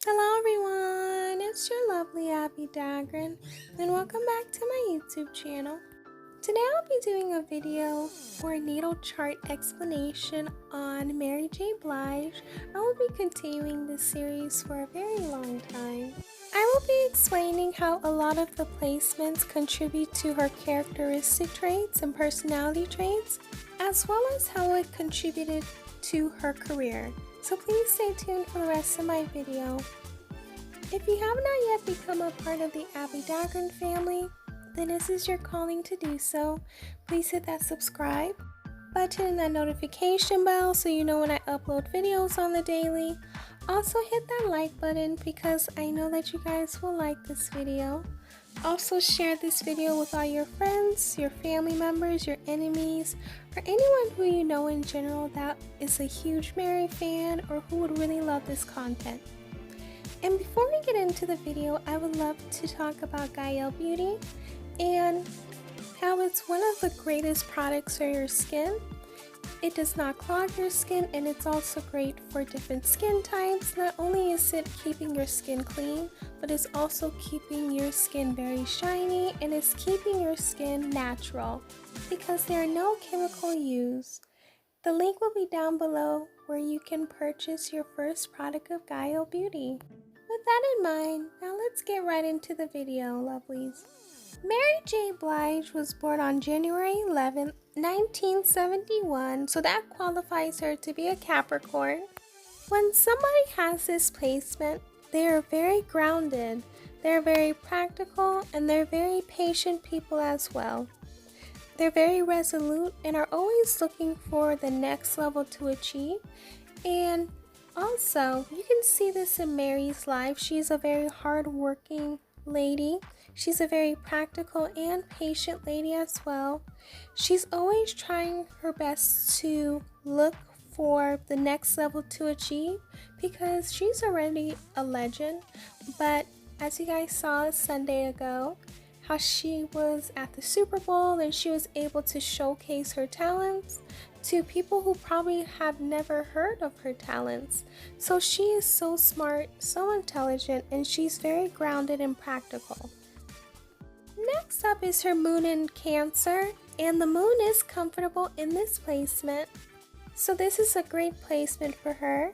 Hello everyone, it's your lovely Abbie Dagrin, and welcome back to my YouTube channel. Today I'll be doing a video for a natal chart explanation on Mary J Blige. I will be continuing this series for a very long time. I will be explaining how a lot of the placements contribute to her characteristic traits and personality traits, as well as how it contributed to her career. So please stay tuned for the rest of my video. If you have not yet become a part of the Abbie Dagrin family, then this is your calling to do so. Please hit that subscribe button and that notification bell so you know when I upload videos on the daily. Also hit that like button because I know that you guys will like this video. Also share this video with all your friends, your family members, your enemies, or anyone who you know in general that is a huge Mary fan or who would really love this content. And before we get into the video, I would love to talk about Gaia Beauty and how it's one of the greatest products for your skin. It does not clog your skin, and it's also great for different skin types. Not only is it keeping your skin clean, but it's also keeping your skin very shiny, and it's keeping your skin natural because there are no chemical used. The link will be down below where you can purchase your first product of Gaia Beauty. With that in mind, now let's get right into the video, lovelies. Mary J Blige was born on January 11, 1971, so that qualifies her to be a Capricorn. When somebody has this placement, they are very grounded, they're very practical, and they're very patient people as well. They're very resolute and are always looking for the next level to achieve. And also, you can see this in Mary's life. She's a very hard-working lady. She's a very practical and patient lady as well. She's always trying her best to look for the next level to achieve because she's already a legend. But as you guys saw Sunday ago, how she was at the Super Bowl and she was able to showcase her talents to people who probably have never heard of her talents. So she is so smart, so intelligent, and she's very grounded and practical. Next up is her moon in Cancer, and the moon is comfortable in this placement. So this is a great placement for her.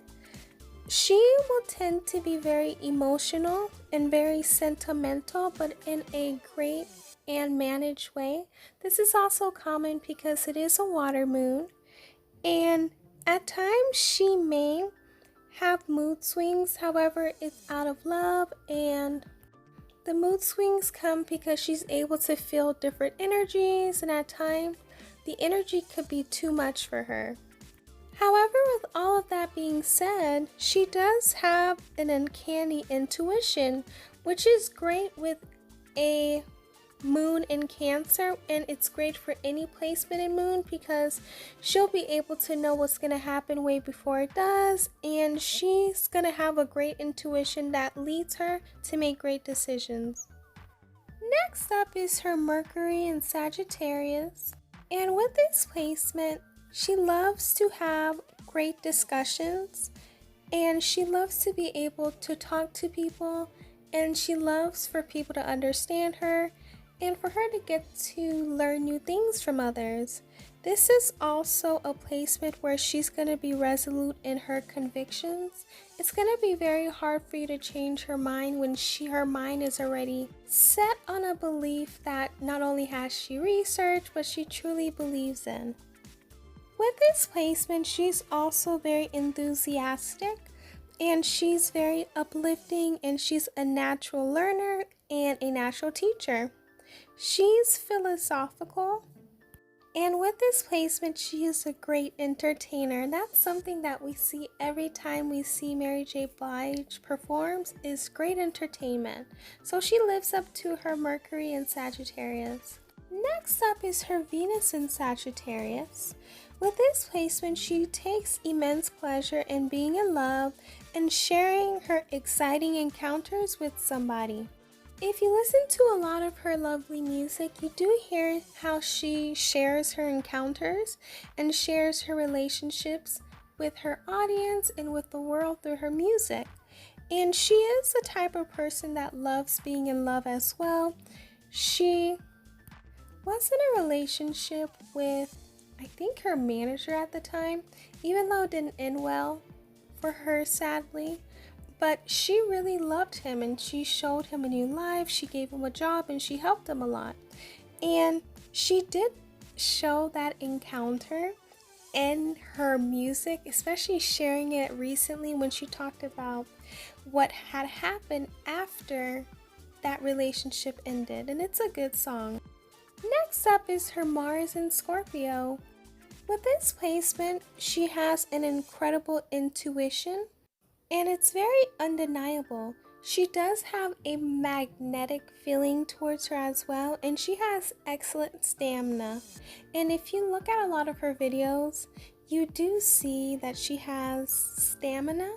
She will tend to be very emotional and very sentimental, but in a great and managed way. This is also common because it is a water moon, and at times she may have mood swings. However, it's out of love, and the mood swings come because she's able to feel different energies, and at times the energy could be too much for her. However, with all of that being said, she does have an uncanny intuition, which is great with a moon in Cancer, and it's great for any placement in moon because she'll be able to know what's going to happen way before it does, and she's going to have a great intuition that leads her to make great decisions. Next up is her Mercury in Sagittarius, and with this placement, she loves to have great discussions, and she loves to be able to talk to people, and she loves for people to understand her and for her to get to learn new things from others. This is also a placement where she's going to be resolute in her convictions. It's going to be very hard for you to change her mind when her mind is already set on a belief that not only has she researched, but she truly believes in. With this placement, she's also very enthusiastic, and she's very uplifting, and she's a natural learner and a natural teacher. She's philosophical, and with this placement, she is a great entertainer. That's something that we see every time we see Mary J Blige performs, is great entertainment. So she lives up to her Mercury in Sagittarius. Next up is her Venus in Sagittarius. With this placement, she takes immense pleasure in being in love and sharing her exciting encounters with somebody. If you listen to a lot of her lovely music, you do hear how she shares her encounters and shares her relationships with her audience and with the world through her music. And she is the type of person that loves being in love as well. She was in a relationship with, I think, her manager at the time, even though it didn't end well for her, sadly. But she really loved him and she showed him a new life. She gave him a job and she helped him a lot. And she did show that encounter in her music, especially sharing it recently when she talked about what had happened after that relationship ended. And it's a good song. Next up is her Mars in Scorpio. With this placement, she has an incredible intuition, and it's very undeniable. She does have a magnetic feeling towards her as well, and she has excellent stamina. And if you look at a lot of her videos, you do see that she has stamina,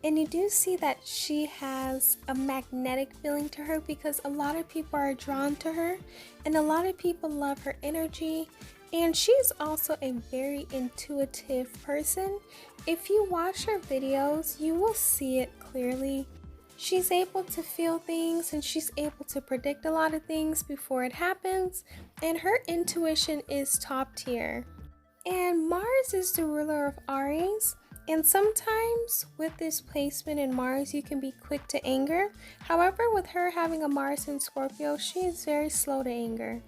and you do see that she has a magnetic feeling to her because a lot of people are drawn to her, and a lot of people love her energy. And she's also a very intuitive person. If you watch her videos, you will see it clearly. She's able to feel things and she's able to predict a lot of things before it happens, and her intuition is top tier. And Mars is the ruler of Aries, and sometimes with this placement in Mars, you can be quick to anger. However, with her having a Mars in Scorpio, she is very slow to anger.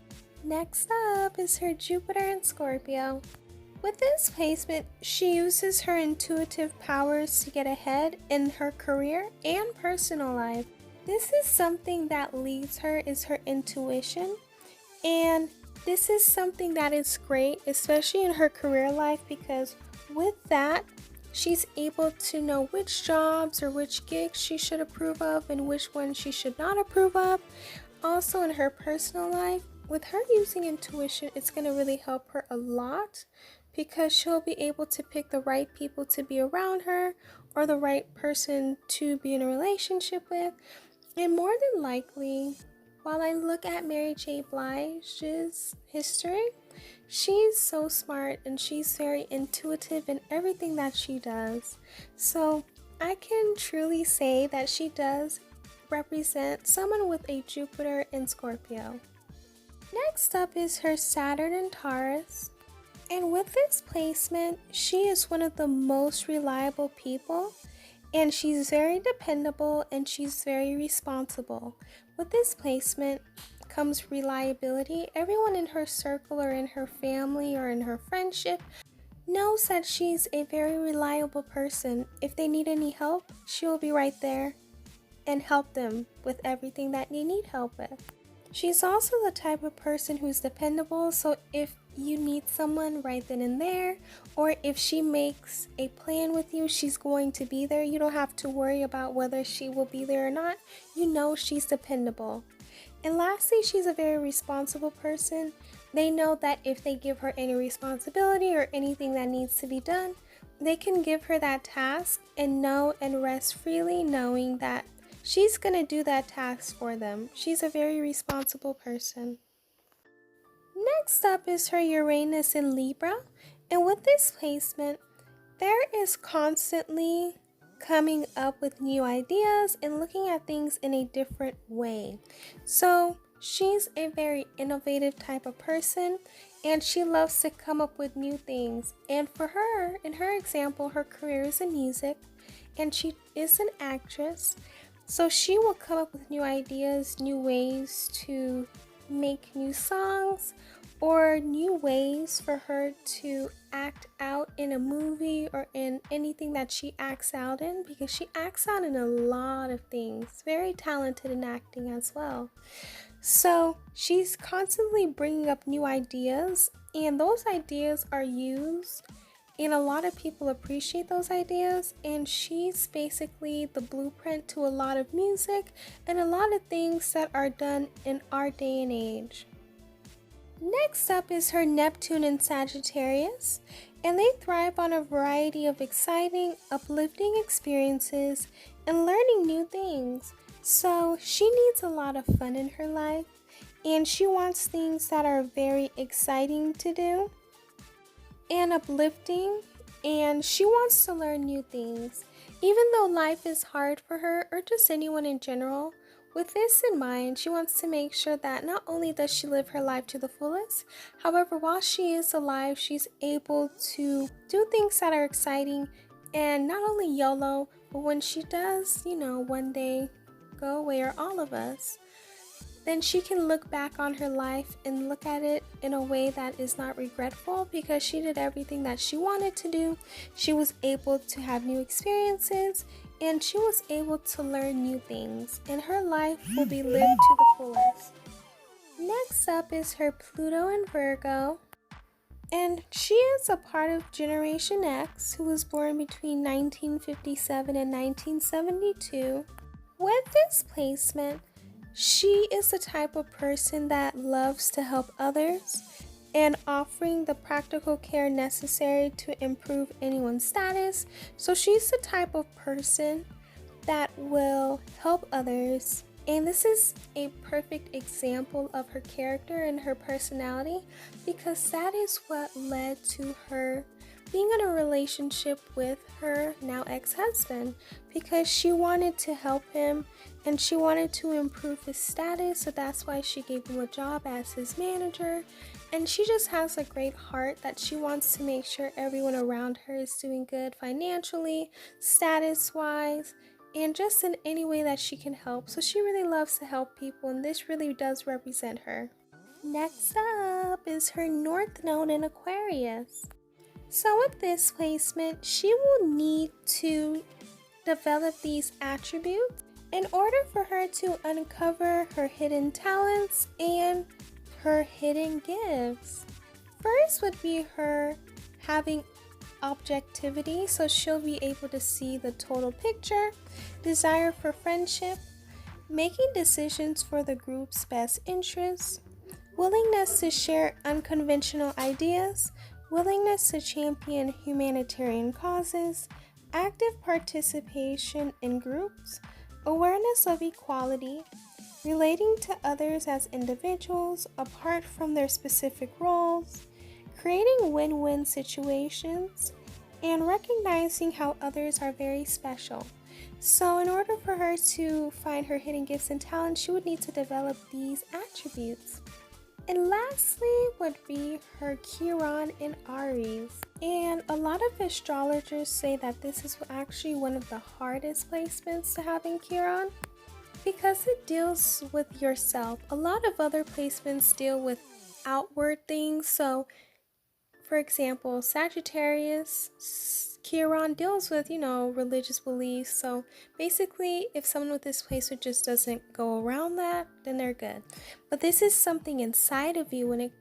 Next up is her Jupiter in Scorpio. With this placement, she uses her intuitive powers to get ahead in her career and personal life. This is something that leads her, is her intuition, and this is something that is great, especially in her career life, because with that, she's able to know which jobs or which gigs she should approve of and which ones she should not approve of. Also in her personal life, with her using intuition, it's going to really help her a lot because she'll be able to pick the right people to be around her or the right person to be in a relationship with. And more than likely, while I look at Mary J Blige's history, she's so smart and she's very intuitive in everything that she does. So I can truly say that she does represent someone with a Jupiter in Scorpio. Next up is her Saturn and Taurus. And with this placement, she is one of the most reliable people, and she's very dependable and she's very responsible. With this placement comes reliability. Everyone in her circle or in her family or in her friendship knows that she's a very reliable person. If they need any help, she will be right there and help them with everything that they need help with. She's also the type of person who's dependable, so if you need someone right then and there, or if she makes a plan with you, she's going to be there. You don't have to worry about whether she will be there or not. You know she's dependable. And lastly, she's a very responsible person. They know that if they give her any responsibility or anything that needs to be done, they can give her that task and know and rest freely knowing that she's going to do that task for them. She's a very responsible person. Next up is her Uranus in Libra. And with this placement, there is constantly coming up with new ideas and looking at things in a different way. So she's a very innovative type of person and she loves to come up with new things. And for her, in her example, her career is in music and she is an actress. So she will come up with new ideas, new ways to make new songs, or new ways for her to act out in a movie or in anything that she acts out in, because she acts out in a lot of things. Very talented in acting as well. So she's constantly bringing up new ideas, and those ideas are used, and a lot of people appreciate those ideas, and she's basically the blueprint to a lot of music and a lot of things that are done in our day and age. Next up is her Neptune and Sagittarius, and they thrive on a variety of exciting, uplifting experiences and learning new things. So she needs a lot of fun in her life, and she wants things that are very exciting to do and uplifting, and she wants to learn new things. Even though life is hard for her, or just anyone in general, with this in mind, she wants to make sure that not only does she live her life to the fullest, however, while she is alive, she's able to do things that are exciting and not only YOLO, but when she does, one day go away, or all of us, then she can look back on her life and look at it in a way that is not regretful because she did everything that she wanted to do. She was able to have new experiences and she was able to learn new things, and her life will be lived to the fullest. Next up is her Pluto and Virgo, and she is a part of Generation X, who was born between 1957 and 1972. With this placement, she is the type of person that loves to help others and offering the practical care necessary to improve anyone's status. So she's the type of person that will help others. And this is a perfect example of her character and her personality, because that is what led to her being in a relationship with her now ex-husband, because she wanted to help him and she wanted to improve his status. So that's why she gave him a job as his manager. And she just has a great heart that she wants to make sure everyone around her is doing good financially, status-wise, and just in any way that she can help. So she really loves to help people, and this really does represent her. Next up is her North Node in Aquarius. So with this placement, she will need to develop these attributes in order for her to uncover her hidden talents and her hidden gifts. First would be her having objectivity, so she'll be able to see the total picture, desire for friendship, making decisions for the group's best interests, willingness to share unconventional ideas, willingness to champion humanitarian causes, active participation in groups, awareness of equality, relating to others as individuals apart from their specific roles, creating win-win situations, and recognizing how others are very special. So in order for her to find her hidden gifts and talents, she would need to develop these attributes. And lastly would be her Kiron and Aries. And a lot of astrologers say that this is actually one of the hardest placements to have in Kiron, because it deals with yourself. A lot of other placements deal with outward things. So for example, Sagittarius, Kiron deals with, religious beliefs. So basically, if someone with this placement just doesn't go around that, then they're good. But this is something inside of you. When it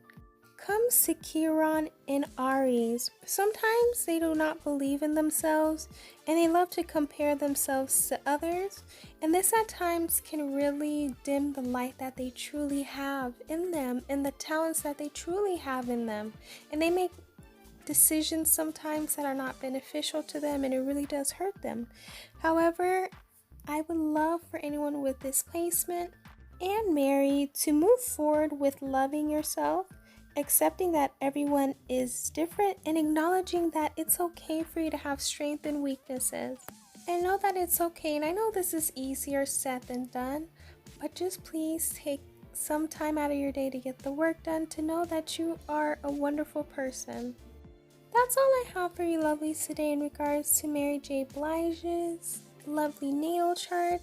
comes to Kiron and Aries, sometimes they do not believe in themselves and they love to compare themselves to others. And this at times can really dim the light that they truly have in them and the talents that they truly have in them. And they make decisions sometimes that are not beneficial to them, and it really does hurt them. However, I would love for anyone with this placement and married to move forward with loving yourself, accepting that everyone is different, and acknowledging that it's okay for you to have strengths and weaknesses. And know that it's okay. And I know this is easier said than done, but just please take some time out of your day to get the work done, to know that you are a wonderful person. That's all I have for you lovelies today in regards to Mary J Blige's lovely natal chart.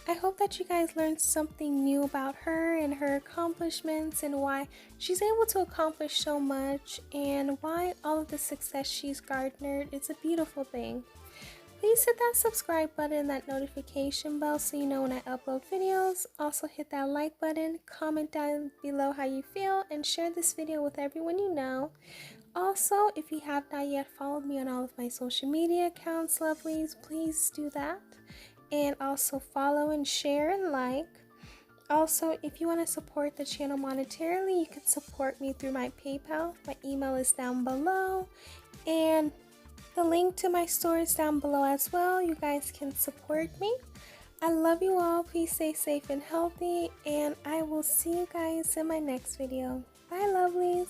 I hope that you guys learned something new about her and her accomplishments, and why she's able to accomplish so much, and why all of the success she's garnered is a beautiful thing. Please hit that subscribe button and that notification bell so you know when I upload videos. Also hit that like button, comment down below how you feel, and share this video with everyone you know. Also, if you have not yet followed me on all of my social media accounts, lovelies, please do that. And also follow and share and like. Also, if you want to support the channel monetarily, you can support me through my PayPal. My email is down below, and the link to my store is down below as well. You guys can support me. I love you all. Please stay safe and healthy, and I will see you guys in my next video. Bye, lovelies.